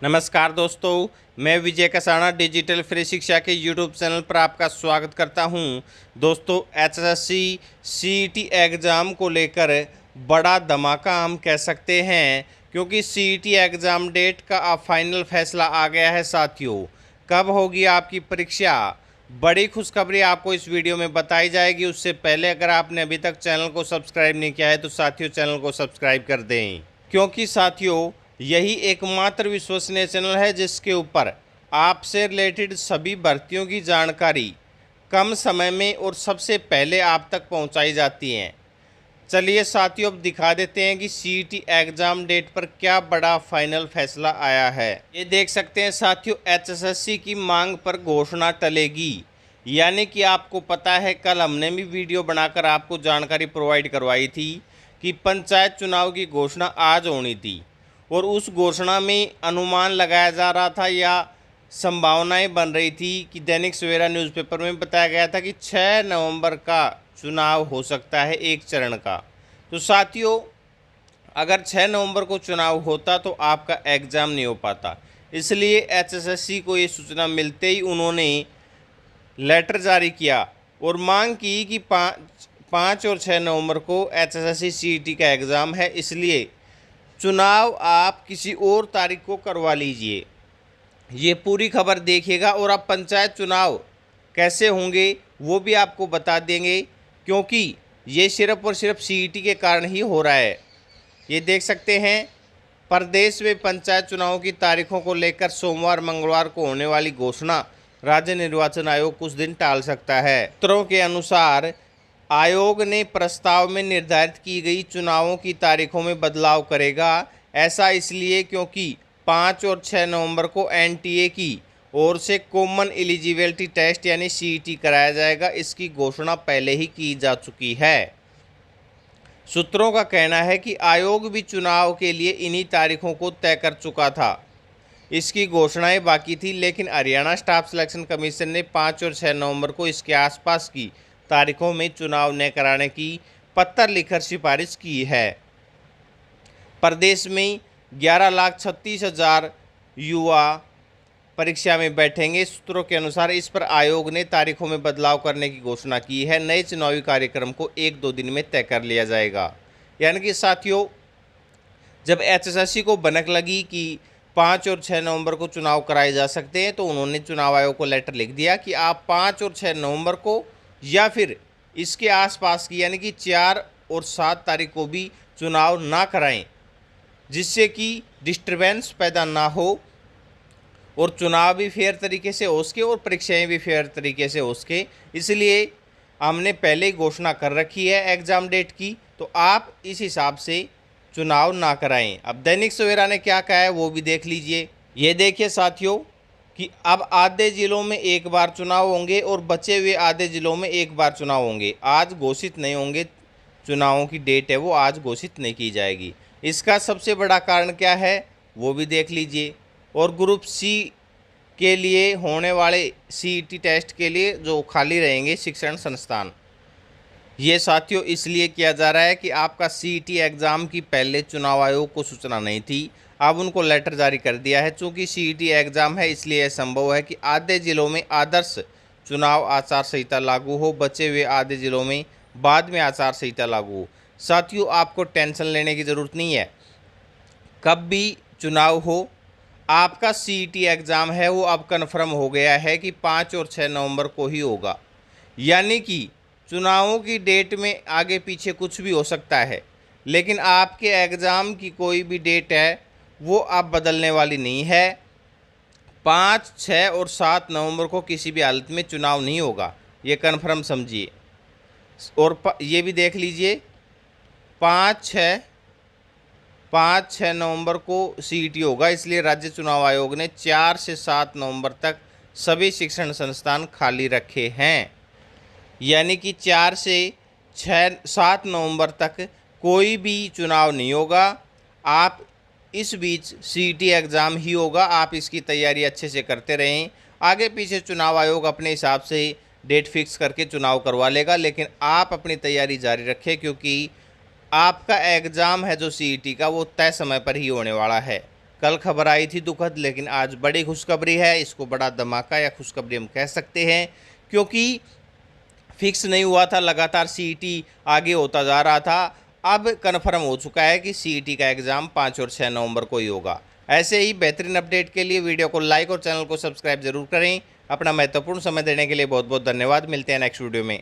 नमस्कार दोस्तों, मैं विजय कसाना डिजिटल फ्री शिक्षा के यूट्यूब चैनल पर आपका स्वागत करता हूं। दोस्तों, एचएसएससी सीईटी एग्ज़ाम को लेकर बड़ा धमाका हम कह सकते हैं, क्योंकि सीईटी एग्ज़ाम डेट का अब फाइनल फैसला आ गया है। साथियों, कब होगी आपकी परीक्षा? बड़ी खुशखबरी आपको इस वीडियो में बताई जाएगी। उससे पहले अगर आपने अभी तक चैनल को सब्सक्राइब नहीं किया है तो साथियों चैनल को सब्सक्राइब कर दें, क्योंकि साथियों यही एकमात्र विश्वसनीय चैनल है जिसके ऊपर आपसे रिलेटेड सभी भर्तियों की जानकारी कम समय में और सबसे पहले आप तक पहुंचाई जाती हैं। चलिए साथियों, अब दिखा देते हैं कि सीईटी एग्ज़ाम डेट पर क्या बड़ा फाइनल फैसला आया है। ये देख सकते हैं साथियों, एचएसएससी की मांग पर घोषणा टलेगी। यानी कि आपको पता है, कल हमने भी वीडियो बनाकर आपको जानकारी प्रोवाइड करवाई थी कि पंचायत चुनाव की घोषणा आज होनी थी, और उस घोषणा में अनुमान लगाया जा रहा था या संभावनाएं बन रही थी कि दैनिक सवेरा न्यूज़पेपर में बताया गया था कि 6 नवंबर का चुनाव हो सकता है, एक चरण का। तो साथियों, अगर 6 नवंबर को चुनाव होता तो आपका एग्ज़ाम नहीं हो पाता। इसलिए एचएसएससी को ये सूचना मिलते ही उन्होंने लेटर जारी किया और मांग की कि 5 और 6 नवंबर को एचएसएससी सीईटी का एग्ज़ाम है, इसलिए चुनाव आप किसी और तारीख को करवा लीजिए। ये पूरी खबर देखिएगा, और अब पंचायत चुनाव कैसे होंगे वो भी आपको बता देंगे, क्योंकि ये सिर्फ और सिर्फ सीईटी के कारण ही हो रहा है। ये देख सकते हैं, प्रदेश में पंचायत चुनावों की तारीखों को लेकर सोमवार मंगलवार को होने वाली घोषणा राज्य निर्वाचन आयोग कुछ दिन टाल सकता है। सूत्रों के अनुसार आयोग ने प्रस्ताव में निर्धारित की गई चुनावों की तारीखों में बदलाव करेगा। ऐसा इसलिए क्योंकि 5 और 6 नवंबर को एनटीए की ओर से कॉमन एलिजिबिलिटी टेस्ट यानी सीईटी कराया जाएगा। इसकी घोषणा पहले ही की जा चुकी है। सूत्रों का कहना है कि आयोग भी चुनाव के लिए इन्हीं तारीखों को तय कर चुका था। इसकी घोषणाएं बाकी थी, लेकिन हरियाणा स्टाफ सिलेक्शन कमीशन ने 5 और 6 नवंबर को इसके आसपास की तारीखों में चुनाव न कराने की पत्र लिखकर सिफारिश की है। प्रदेश में 11,36,000 युवा परीक्षा में बैठेंगे। सूत्रों के अनुसार इस पर आयोग ने तारीखों में बदलाव करने की घोषणा की है। नए चुनावी कार्यक्रम को 1-2 दिन में तय कर लिया जाएगा। यानी कि साथियों, जब एचएसएससी को भनक लगी कि 5 और 6 नवंबर को चुनाव कराए जा सकते हैं, तो उन्होंने चुनाव आयोग को लेटर लिख दिया कि आप 5 और 6 नवंबर को या फिर इसके आसपास की यानी कि 4 और 7 तारीख को भी चुनाव ना कराएं, जिससे कि डिस्टर्बेंस पैदा ना हो और चुनाव भी फेयर तरीके से हो सके और परीक्षाएं भी फेयर तरीके से हो सके। इसलिए हमने पहले ही घोषणा कर रखी है एग्ज़ाम डेट की, तो आप इस हिसाब से चुनाव ना कराएं। अब दैनिक सवेरा ने क्या कहा है वो भी देख लीजिए। ये देखिए साथियों कि अब आधे जिलों में एक बार चुनाव होंगे और बचे हुए आधे जिलों में एक बार चुनाव होंगे। आज घोषित नहीं होंगे, चुनावों की डेट है वो आज घोषित नहीं की जाएगी। इसका सबसे बड़ा कारण क्या है वो भी देख लीजिए। और ग्रुप सी के लिए होने वाले सीईटी टेस्ट के लिए जो खाली रहेंगे शिक्षण संस्थान, ये साथियों इसलिए किया जा रहा है कि आपका सीईटी एग्ज़ाम की पहले चुनाव आयोग को सूचना नहीं थी, अब उनको लेटर जारी कर दिया है। चूँकि सीईटी एग्ज़ाम है, इसलिए यह संभव है कि आधे जिलों में आदर्श चुनाव आचार संहिता लागू हो, बचे हुए आधे जिलों में बाद में आचार संहिता लागू हो। साथियों, आपको टेंशन लेने की ज़रूरत नहीं है, कब भी चुनाव हो, आपका सीईटी एग्ज़ाम है वो अब कन्फर्म हो गया है कि 5 और 6 नवंबर को ही होगा। यानी कि चुनावों की डेट में आगे पीछे कुछ भी हो सकता है, लेकिन आपके एग्ज़ाम की कोई भी डेट है वो अब बदलने वाली नहीं है। 5, 6 और 7 नवंबर को किसी भी हालत में चुनाव नहीं होगा, ये कन्फर्म समझिए। और ये भी देख लीजिए, 5-6 नवंबर को सीईटी होगा, इसलिए राज्य चुनाव आयोग ने 4 से 7 नवंबर तक सभी शिक्षण संस्थान खाली रखे हैं। यानी कि 4 से 7 नवंबर तक कोई भी चुनाव नहीं होगा। आप इस बीच सीईटी एग्ज़ाम ही होगा, आप इसकी तैयारी अच्छे से करते रहें। आगे पीछे चुनाव आयोग अपने हिसाब से डेट फिक्स करके चुनाव करवा लेगा, लेकिन आप अपनी तैयारी जारी रखें, क्योंकि आपका एग्ज़ाम है जो सीईटी का वो तय समय पर ही होने वाला है। कल खबर आई थी दुखद, लेकिन आज बड़ी खुशखबरी है। इसको बड़ा धमाका या खुशखबरी हम कह सकते हैं, क्योंकि फिक्स नहीं हुआ था, लगातार सीईटी आगे होता जा रहा था। अब कन्फर्म हो चुका है कि सीईटी का एग्ज़ाम 5 और 6 नवंबर को ही होगा। ऐसे ही बेहतरीन अपडेट के लिए वीडियो को लाइक और चैनल को सब्सक्राइब जरूर करें। अपना महत्वपूर्ण समय देने के लिए बहुत बहुत धन्यवाद। मिलते हैं नेक्स्ट वीडियो में।